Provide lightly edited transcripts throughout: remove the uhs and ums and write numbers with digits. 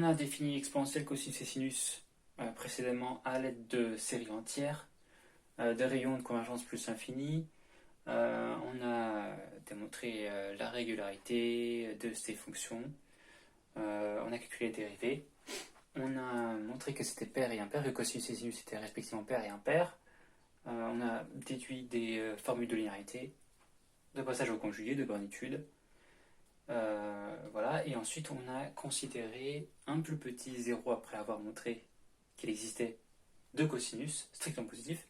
On a défini exponentielle, cosinus et sinus précédemment à l'aide de séries entières, de rayons de convergence plus infini. On a démontré la régularité de ces fonctions. On a calculé les dérivés. On a montré que c'était pair et impair, que cosinus et sinus étaient respectivement pair et impair. On a déduit des formules de linéarité, de passage au conjugué, de bornitude. Voilà, et ensuite on a considéré un plus petit zéro après avoir montré qu'il existait deux cosinus strictement positifs,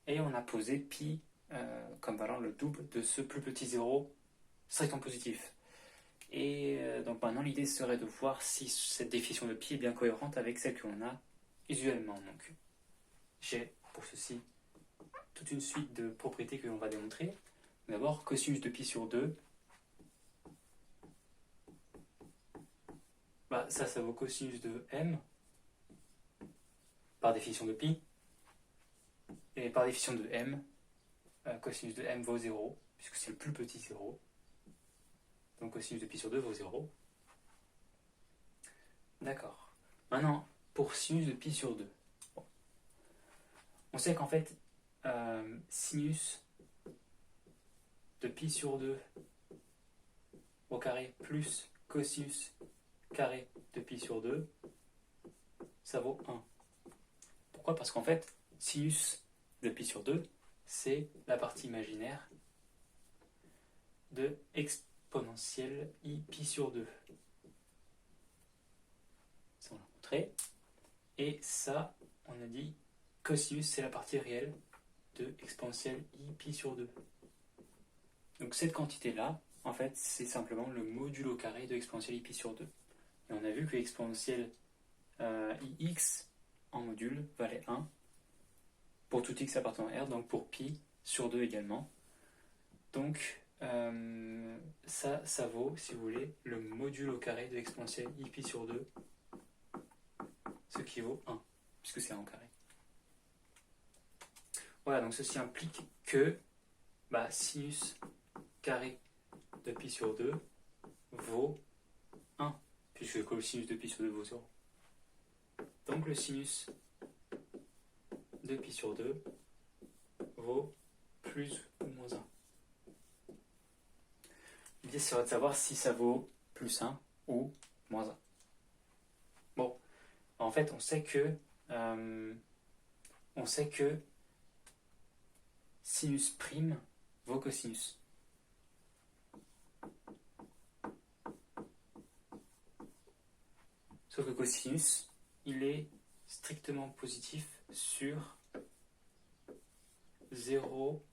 et on a posé pi comme valant le double de ce plus petit zéro strictement positif. Et donc maintenant l'idée serait de voir si cette définition de pi est bien cohérente avec celle que l'on a usuellement. Donc j'ai pour ceci toute une suite de propriétés que l'on va démontrer. D'abord, cosinus de pi sur 2, bah, ça vaut cosinus de m par définition de pi. Et par définition de m, cosinus de m vaut 0, puisque c'est le plus petit 0. Donc cosinus de pi sur 2 vaut 0. D'accord. Maintenant, pour sinus de pi sur 2. Bon. On sait qu'en fait, sinus de pi sur 2 au carré plus cosinus carré de pi sur 2, ça vaut 1. Pourquoi? Parce qu'en fait, sinus de pi sur 2, c'est la partie imaginaire de exponentielle i pi sur 2. Ça, on l'a montré. Et ça, on a dit cosinus, c'est la partie réelle de exponentielle i pi sur 2. Donc cette quantité-là, en fait, c'est simplement le modulo carré de exponentielle i pi sur 2. Et on a vu que exponentielle ix en module valait 1 pour tout x appartenant à R, donc pour pi sur 2 également. Donc ça vaut, si vous voulez, le modulo carré de exponentielle i pi sur 2, ce qui vaut 1, puisque c'est 1 au carré. Voilà, donc ceci implique que sinus carré de pi sur 2 vaut 1, puisque le cosinus de pi sur 2 vaut 0. Donc le sinus de pi sur 2 vaut plus ou moins 1. L'idée serait de savoir si ça vaut plus 1 ou moins 1. Bon, en fait, on sait que sinus prime vaut cosinus. Sauf que cosinus, il est strictement positif sur 0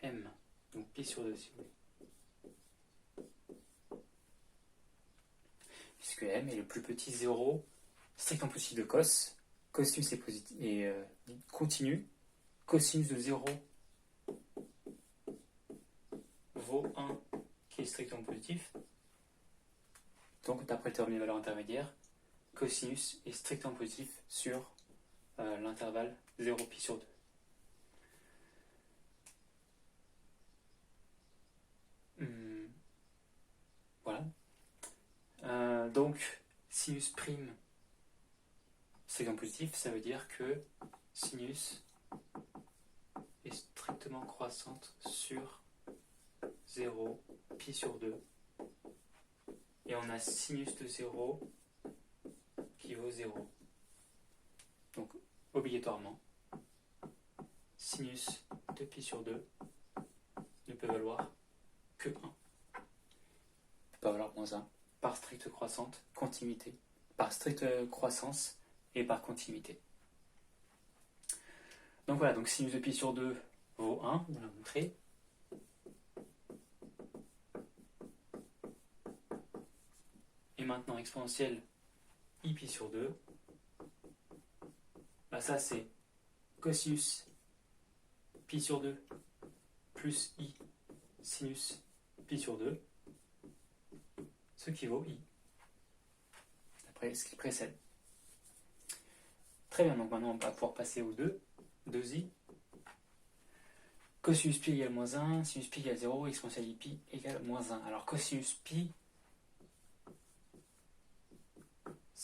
m, donc pi sur 2 si vous voulez. Puisque m est le plus petit 0 strictement positif de cos, cosinus est positif et continu, cosinus de 0 vaut 1 qui est strictement positif. Donc d'après le théorème des valeurs intermédiaires, cosinus est strictement positif sur l'intervalle 0 pi sur 2. Voilà. Donc sinus prime strictement positif, ça veut dire que sinus est strictement croissante sur 0 pi sur 2. Et on a sinus de 0 qui vaut 0. Donc, obligatoirement, sinus de pi sur 2 ne peut valoir que 1. Ne peut pas valoir moins 1 par stricte croissance, continuité. Par stricte croissance et par continuité. Donc voilà, donc sinus de pi sur 2 vaut 1, on l'a montré. Et maintenant, exponentielle i pi sur 2, ça c'est cosinus pi sur 2 plus i sinus pi sur 2, ce qui vaut i, d'après ce qui précède. Très bien, donc maintenant on va pouvoir passer aux 2i. Cosinus pi égale moins 1, sinus pi égale 0, exponentielle i pi égale moins 1. Alors cosinus pi,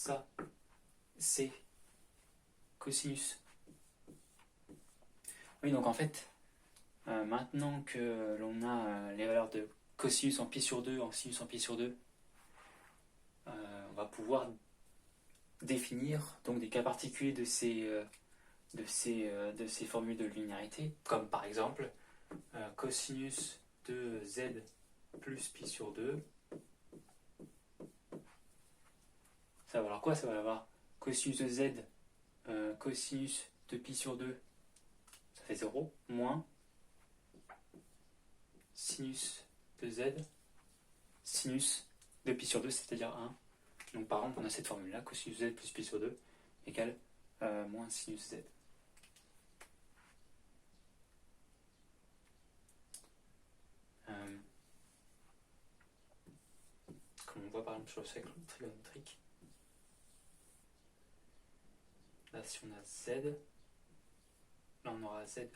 ça, c'est cosinus. Oui, donc en fait, maintenant que l'on a les valeurs de cosinus en pi sur 2, en sinus en pi sur 2, on va pouvoir définir donc des cas particuliers de ces formules de linéarité, comme par exemple cosinus de z plus pi sur 2. Ça va valoir quoi? Ça va valoir cosinus de z, cosinus de pi sur 2, ça fait 0, moins sinus de z, sinus de pi sur 2, c'est-à-dire 1. Donc par exemple, on a cette formule-là, cosinus de z plus pi sur 2 égale moins sinus z. Comme on voit par exemple sur le cercle trigonométrique, là si on a z, là on aura z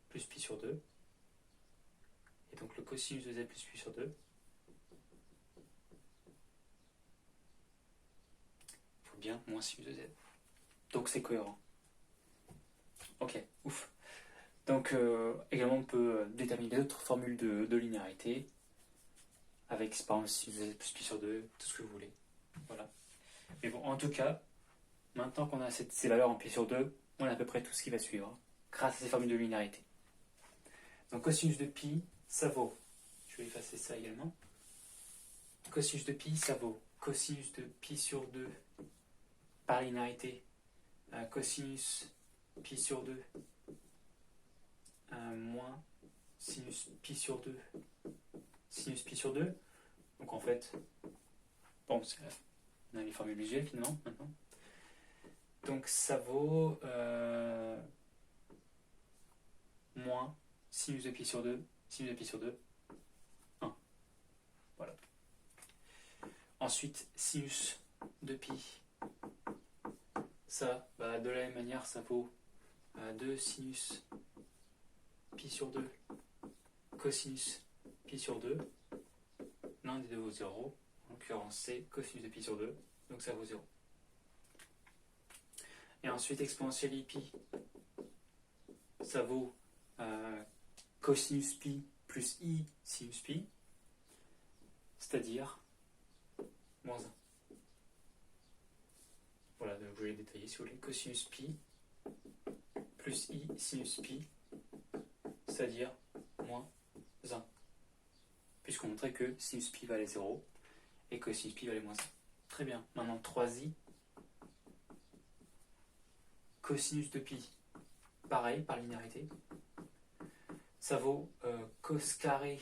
plus pi sur 2, et donc le cosinus de z plus pi sur 2, il faut bien moins sinus de z. Donc c'est cohérent. Ok, ouf. Donc également on peut déterminer d'autres formules de linéarité, avec par exemple sinus de z plus pi sur 2, tout ce que vous voulez. Voilà. Mais bon, en tout cas, maintenant qu'on a ces valeurs en pi sur 2, on a à peu près tout ce qui va suivre, grâce à ces formules de linéarité. Donc cosinus de pi, ça vaut, je vais effacer ça également, cosinus de pi, ça vaut cosinus de pi sur 2 par linéarité, cosinus pi sur 2 moins sinus pi sur 2, sinus pi sur 2. Donc en fait, bon, on a les formules visuelles finalement maintenant. Donc ça vaut moins sinus de pi sur 2, sinus de pi sur 2, 1. Voilà. Ensuite, sinus de pi, ça, de la même manière, ça vaut 2 sinus pi sur 2, cosinus pi sur 2. L'un des deux vaut 0. En l'occurrence, c'est cosinus de pi sur 2, donc ça vaut 0. Et ensuite, exponentielle pi, ça vaut cosinus pi plus i sinus pi, c'est-à-dire moins 1. Voilà, donc je vais les détailler si vous voulez. Cosinus pi plus i sinus pi, c'est-à-dire moins 1. Puisqu'on montrait que sinus pi valait 0 et que sinus pi valait moins 1. Très bien. Maintenant 3i. Cosinus de pi, pareil, par linéarité. Ça vaut cos carré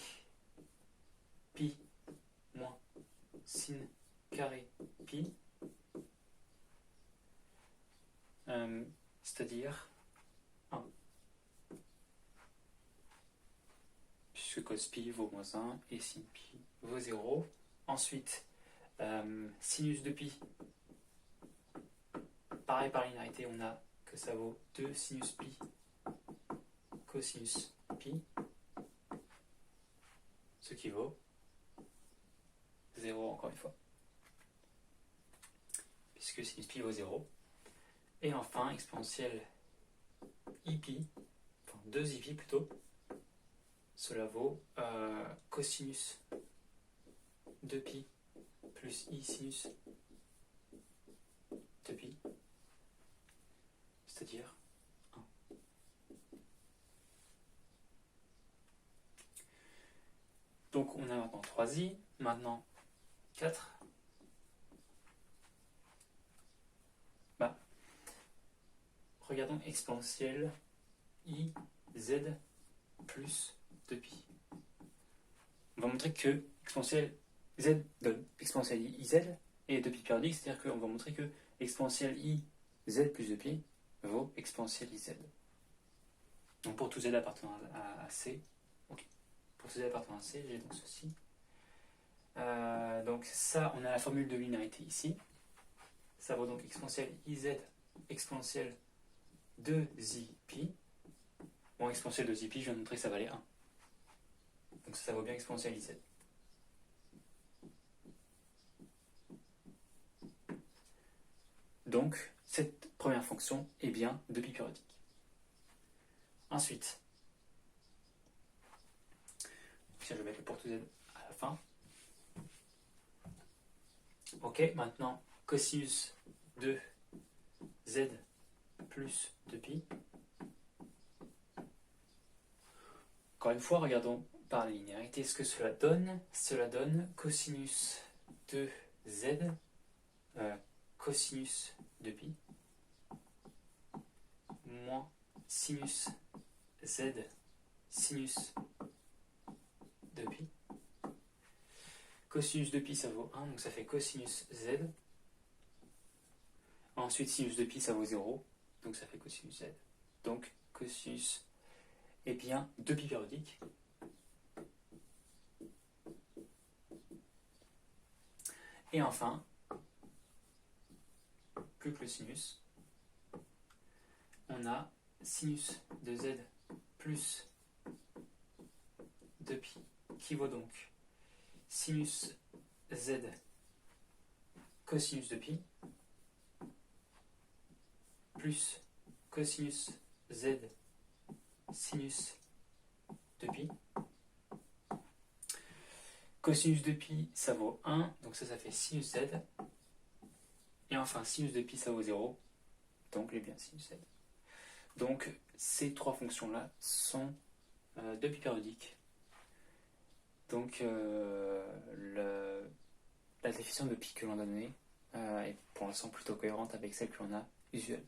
pi moins sin carré pi. C'est-à-dire 1. Puisque cos pi vaut moins 1 et sin pi vaut 0. Ensuite, sinus de pi, pareil par linéarité, on a que ça vaut 2 sinus pi cosinus pi, ce qui vaut 0 encore une fois, puisque sinus pi vaut 0. Et enfin, exponentielle ipi, enfin 2ipi plutôt, cela vaut cosinus de pi plus i sinus de pi, c'est-à-dire 1. Donc on a maintenant 3i, maintenant 4. Regardons exponentielle i z plus 2pi. On va montrer que exponentielle z donne exponentielle i z et 2pi périodique, c'est-à-dire qu'on va montrer que exponentielle i z plus 2pi vaut exponentielle i z. Donc pour tout z appartenant à c, okay. Pour tout z appartenant à c, j'ai donc ceci. Donc ça, on a la formule de linéarité ici. Ça vaut donc exponentielle iz exponentielle 2pi. Bon, exponentielle de pi, je viens de montrer que ça valait 1. Donc ça vaut bien exponentielle iz. Donc, cette première fonction est bien de pi périodique. Ensuite, je vais mettre le pour tout z à la fin. Ok, maintenant, cosinus de z plus de pi. Encore une fois, regardons par la linéarité ce que cela donne. Cela donne cosinus de z, cosinus de pi, moins sinus z, sinus de pi. Cosinus de pi, ça vaut 1, donc ça fait cosinus z. Ensuite, sinus de pi, ça vaut 0, donc ça fait cosinus z. Donc, cosinus est bien 2 pi périodique. Et enfin, plus que le sinus, on a sinus de z plus 2 pi, qui vaut donc sinus z cosinus de pi plus cosinus z sinus de pi. Cosinus de pi, ça vaut 1, donc ça fait sinus z. Et enfin, sinus de pi, ça vaut 0, donc j'ai bien sinus z. Donc, ces trois fonctions-là sont de pi périodiques. Donc, la définition de pi que l'on a donnée est pour l'instant plutôt cohérente avec celle que l'on a usuelle.